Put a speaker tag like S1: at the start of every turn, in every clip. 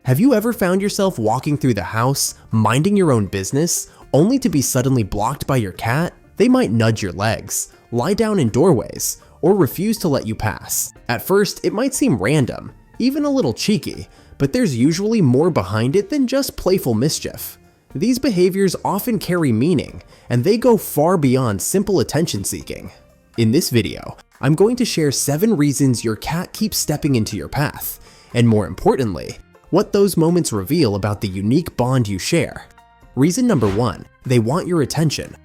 S1: Have you ever found yourself walking through the house, minding your own business, only to be suddenly blocked by your cat? They might nudge your legs, lie down in doorways, or refuse to let you pass. At first, it might seem random, even a little cheeky, but there's usually more behind it than just playful mischief. These behaviors often carry meaning, and they go far beyond simple attention seeking. In this video, I'm going to share 7 reasons your cat keeps stepping into your path, and more importantly, what those moments reveal about the unique bond you share. Reason number 1, they want your attention.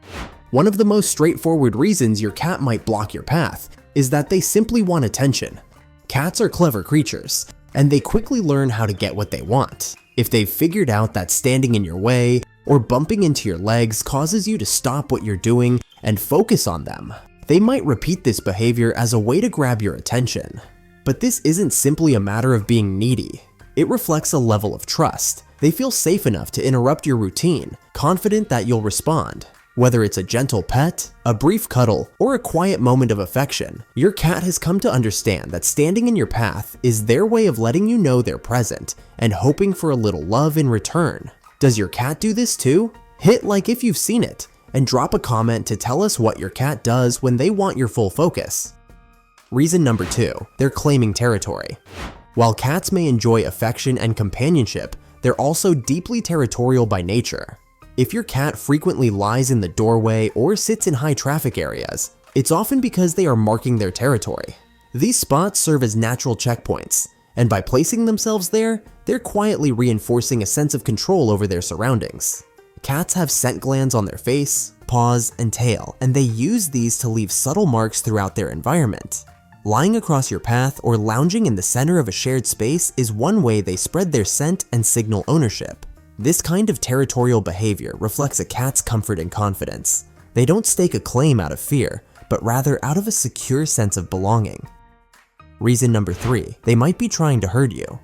S1: One of the most straightforward reasons your cat might block your path is that they simply want attention. Cats are clever creatures, and they quickly learn how to get what they want. If they've figured out that standing in your way or bumping into your legs causes you to stop what you're doing and focus on them, they might repeat this behavior as a way to grab your attention. But this isn't simply a matter of being needy. It reflects a level of trust. They feel safe enough to interrupt your routine, confident that you'll respond. Whether it's a gentle pet, a brief cuddle, or a quiet moment of affection, your cat has come to understand that standing in your path is their way of letting you know they're present and hoping for a little love in return. Does your cat do this too? Hit like if you've seen it, and drop a comment to tell us what your cat does when they want your full focus. Reason number 2, they're claiming territory. While cats may enjoy affection and companionship, they're also deeply territorial by nature. If your cat frequently lies in the doorway or sits in high traffic areas, it's often because they are marking their territory. These spots serve as natural checkpoints, and by placing themselves there, they're quietly reinforcing a sense of control over their surroundings. Cats have scent glands on their face, paws, and tail, and they use these to leave subtle marks throughout their environment. Lying across your path or lounging in the center of a shared space is one way they spread their scent and signal ownership. This kind of territorial behavior reflects a cat's comfort and confidence. They don't stake a claim out of fear, but rather out of a secure sense of belonging. Reason number 3, they might be trying to hurt you.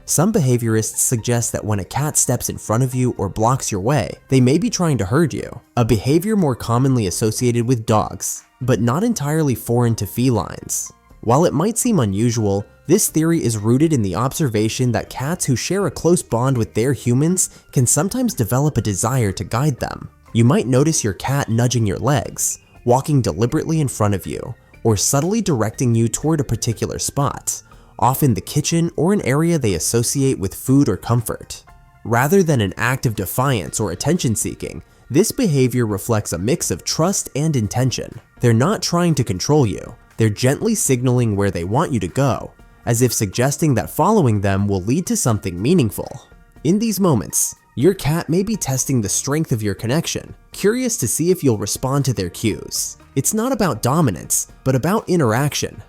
S1: Some behaviorists suggest that when a cat steps in front of you or blocks your way, they may be trying to herd you, a behavior more commonly associated with dogs, but not entirely foreign to felines. While it might seem unusual, this theory is rooted in the observation that cats who share a close bond with their humans can sometimes develop a desire to guide them. You might notice your cat nudging your legs, walking deliberately in front of you, or subtly directing you toward a particular spot, often the kitchen or an area they associate with food or comfort. Rather than an act of defiance or attention seeking, this behavior reflects a mix of trust and intention. They're not trying to control you, they're gently signaling where they want you to go, as if suggesting that following them will lead to something meaningful. In these moments, your cat may be testing the strength of your connection, curious to see if you'll respond to their cues. It's not about dominance, but about interaction.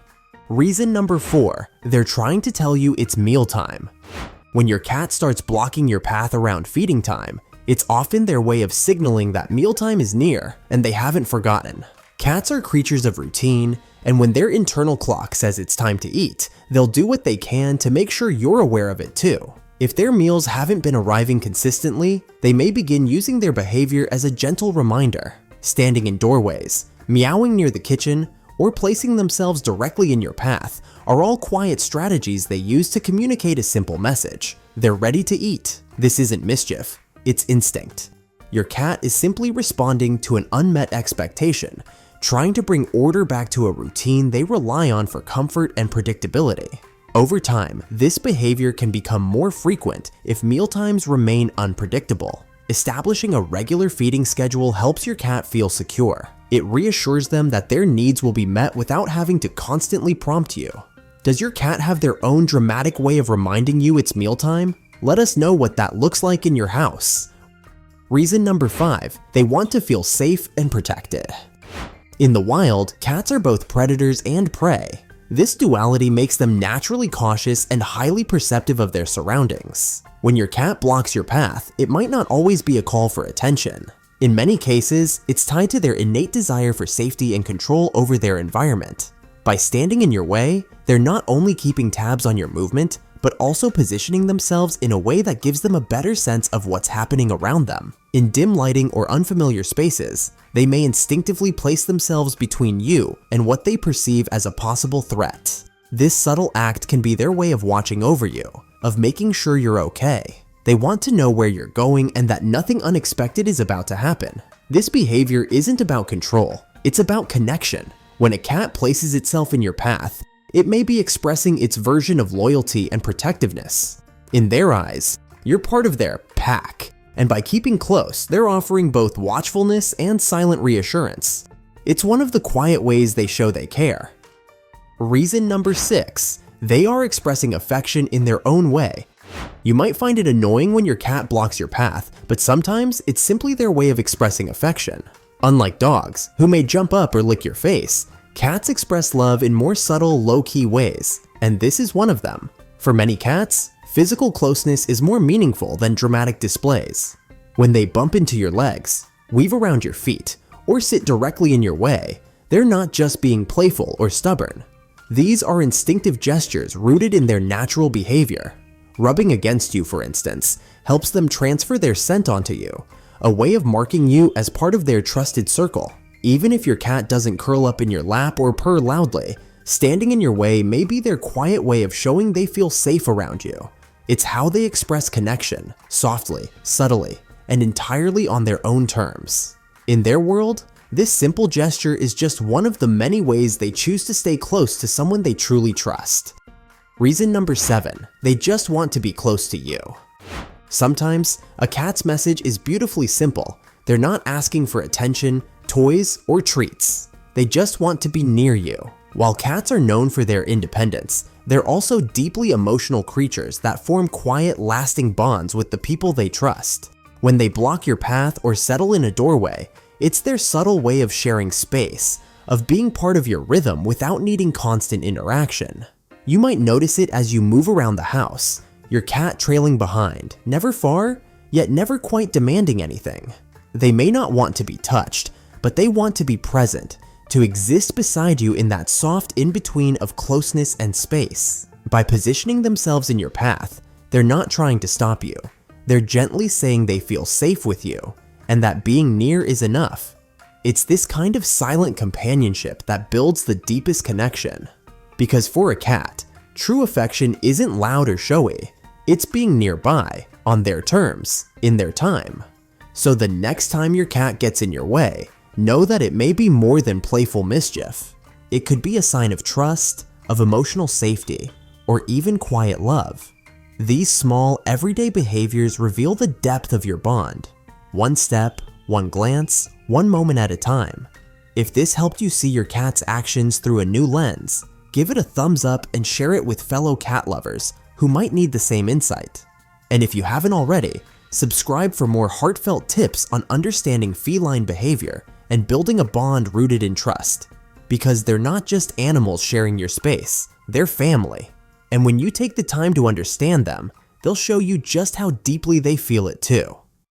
S1: Reason number 4, they're trying to tell you it's mealtime. When your cat starts blocking your path around feeding time, it's often their way of signaling that mealtime is near and they haven't forgotten. Cats are creatures of routine, and when their internal clock says it's time to eat, they'll do what they can to make sure you're aware of it too. If their meals haven't been arriving consistently, they may begin using their behavior as a gentle reminder. Standing in doorways, meowing near the kitchen, or placing themselves directly in your path are all quiet strategies they use to communicate a simple message. They're ready to eat. This isn't mischief, it's instinct. Your cat is simply responding to an unmet expectation, trying to bring order back to a routine they rely on for comfort and predictability. Over time, this behavior can become more frequent if mealtimes remain unpredictable. Establishing a regular feeding schedule helps your cat feel secure. It reassures them that their needs will be met without having to constantly prompt you. Does your cat have their own dramatic way of reminding you it's mealtime? Let us know what that looks like in your house. Reason number 5, they want to feel safe and protected. In the wild, cats are both predators and prey. This duality makes them naturally cautious and highly perceptive of their surroundings. When your cat blocks your path, it might not always be a call for attention. In many cases, it's tied to their innate desire for safety and control over their environment. By standing in your way, they're not only keeping tabs on your movement, but also positioning themselves in a way that gives them a better sense of what's happening around them. In dim lighting or unfamiliar spaces, they may instinctively place themselves between you and what they perceive as a possible threat. This subtle act can be their way of watching over you, of making sure you're okay. They want to know where you're going and that nothing unexpected is about to happen. This behavior isn't about control, it's about connection. When a cat places itself in your path, it may be expressing its version of loyalty and protectiveness. In their eyes, you're part of their pack, and by keeping close, they're offering both watchfulness and silent reassurance. It's one of the quiet ways they show they care. Reason number 6, they are expressing affection in their own way. You might find it annoying when your cat blocks your path, but sometimes it's simply their way of expressing affection. Unlike dogs, who may jump up or lick your face, cats express love in more subtle, low-key ways, and this is one of them. For many cats, physical closeness is more meaningful than dramatic displays. When they bump into your legs, weave around your feet, or sit directly in your way, they're not just being playful or stubborn. These are instinctive gestures rooted in their natural behavior. Rubbing against you, for instance, helps them transfer their scent onto you, a way of marking you as part of their trusted circle. Even if your cat doesn't curl up in your lap or purr loudly, standing in your way may be their quiet way of showing they feel safe around you. It's how they express connection, softly, subtly, and entirely on their own terms. In their world, this simple gesture is just one of the many ways they choose to stay close to someone they truly trust. Reason number 7, they just want to be close to you. Sometimes, a cat's message is beautifully simple. They're not asking for attention, toys, or treats. They just want to be near you. While cats are known for their independence, they're also deeply emotional creatures that form quiet, lasting bonds with the people they trust. When they block your path or settle in a doorway, it's their subtle way of sharing space, of being part of your rhythm without needing constant interaction. You might notice it as you move around the house, your cat trailing behind, never far, yet never quite demanding anything. They may not want to be touched, but they want to be present, to exist beside you in that soft in-between of closeness and space. By positioning themselves in your path, they're not trying to stop you. They're gently saying they feel safe with you, and that being near is enough. It's this kind of silent companionship that builds the deepest connection. Because for a cat, true affection isn't loud or showy. It's being nearby, on their terms, in their time. So the next time your cat gets in your way, know that it may be more than playful mischief. It could be a sign of trust, of emotional safety, or even quiet love. These small, everyday behaviors reveal the depth of your bond. One step, one glance, one moment at a time. If this helped you see your cat's actions through a new lens, give it a thumbs up and share it with fellow cat lovers who might need the same insight. And if you haven't already, subscribe for more heartfelt tips on understanding feline behavior and building a bond rooted in trust. Because they're not just animals sharing your space, they're family. And when you take the time to understand them, they'll show you just how deeply they feel it too.